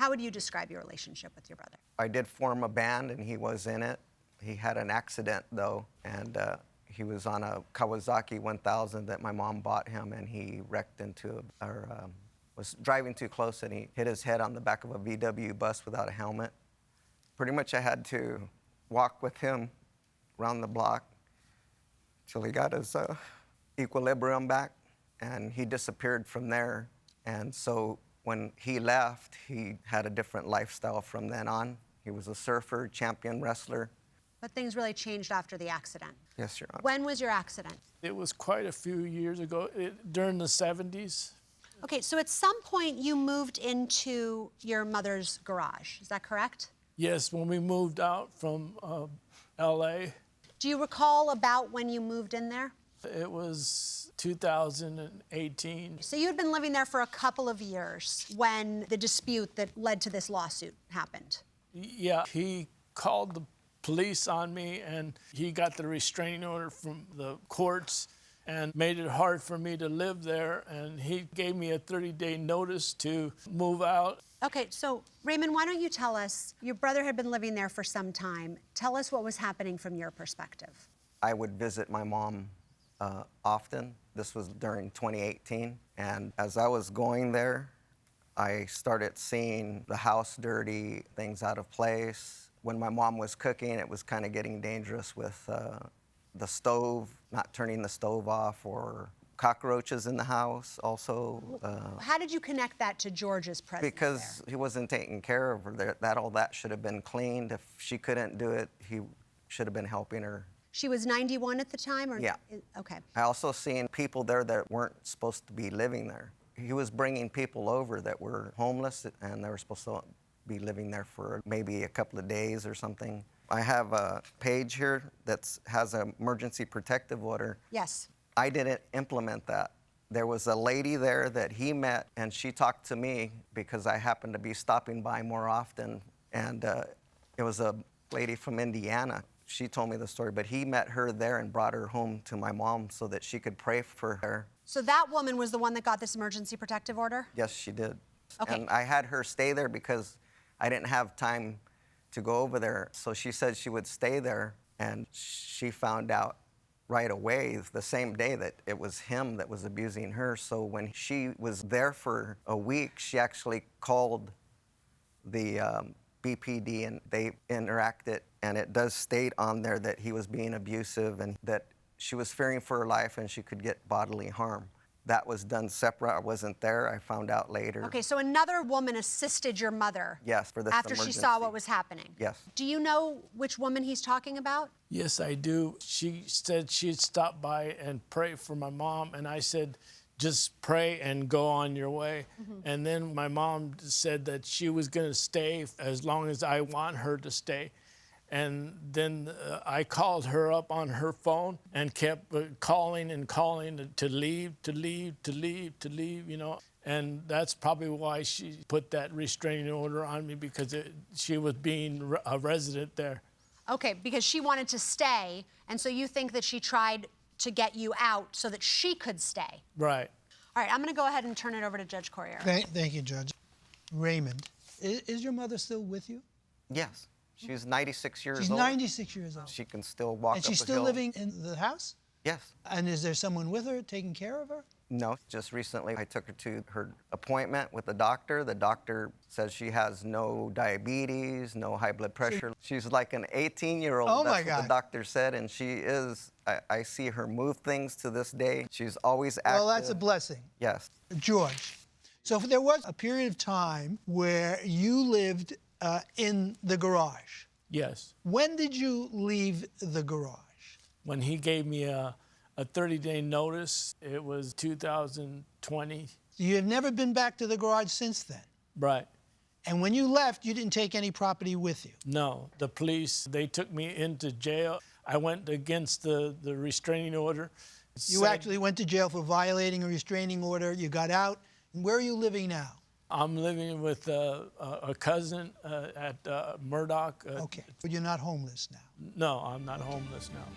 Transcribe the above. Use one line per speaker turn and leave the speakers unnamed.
How would you describe your relationship with your brother?
I did form a band, and he was in it. He had an accident, though, and he was on a Kawasaki 1000 that my mom bought him, and he wrecked into, was driving too close, and he hit his head on the back of a VW bus without a helmet. Pretty much I had to walk with him around the block till he got his equilibrium back, and he disappeared from there. And so when he left, he had a different lifestyle from then on. He was a surfer, champion wrestler.
But things really changed after the accident.
Yes, Your Honor.
When was your accident?
It was quite a few years ago, during the 70s.
Okay, so at some point you moved into your mother's garage, is that correct?
Yes, when we moved out from L.A.
Do you recall about when you moved in there?
It was 2018.
So you had been living there for a couple of years when the dispute that led to this lawsuit happened.
Yeah, he called the police on me, and he got the restraining order from the courts and made it hard for me to live there, and he gave me a 30-day notice to move out.
Okay, so Raymond, why don't you tell us, your brother had been living there for some time. Tell us what was happening from your perspective.
I would visit my mom often. This was during 2018, and as I was going there, I started seeing the house dirty, things out of place. When my mom was cooking, it was kind of getting dangerous with the stove, not turning the stove off, or cockroaches in the house also.
How did you connect that to George's presence
Because
there?
he wasn't taking care of her. All that should have been cleaned. If she couldn't do it, he should have been helping her.
She was 91 at the time? Or
Yeah.
Okay.
I also seen people there that weren't supposed to be living there. He was bringing people over that were homeless, and they were supposed to be living there for maybe a couple of days or something. I have a page here that has an emergency protective order.
Yes.
I didn't implement that. There was a lady there that he met, and she talked to me because I happened to be stopping by more often, and it was a lady from Indiana. She told me the story, but he met her there and brought her home to my mom so that she could pray for her.
So that woman was the one that got this emergency protective order?
Yes, she did.
Okay.
And I had her stay there because I didn't have time to go over there. So she said she would stay there, and she found out right away, the same day, that it was him that was abusing her. So when she was there for a week, she actually called the BPD, and they interacted, and it does state on there that he was being abusive and that she was fearing for her life and she could get bodily harm. That was done separate. I wasn't there. I found out later.
Okay, so another woman assisted your mother.
Yes, for this
after
emergency.
she saw what was happening.
Yes.
Do you know which woman he's talking about?
Yes, I do. She said she'd stop by and pray for my mom, and I said, just pray and go on your way. And then my mom said that she was going to stay as long as I want her to stay. And then I called her up on her phone and kept calling and calling to leave, you know. And that's probably why she put that restraining order on me, because she was being a resident there.
Okay, because she wanted to stay, and so you think that she tried to get you out so that she could stay.
Right.
All right, I'm going to go ahead and turn it over to Judge Corriero.
Thank you, Judge. Raymond, is your mother still with you?
Yes. She's 96 years
She's
old.
96 years old.
She can still walk
And
up
she's
a
still
hill.
living in the house?
Yes.
And is there someone with her taking care of her?
No, just recently I took her to her appointment with the doctor. The doctor says she has no diabetes, no high blood pressure. She's like an 18-year-old.
Oh,
That's
my
what
God.
the doctor said, and she is. I see her move things to this day. She's always active.
Well, that's a blessing.
Yes.
George, so if there was a period of time where you lived in the garage.
Yes.
When did you leave the garage?
When he gave me a 30-day notice, it was 2020.
You have never been back to the garage since then.
Right.
And when you left, you didn't take any property with you.
No, the police, they took me into jail. I went against the restraining order.
You actually went to jail for violating a restraining order. You got out. And where are you living now?
I'm living with a cousin at Murdoch.
Okay, but you're not homeless now.
No, I'm not homeless now.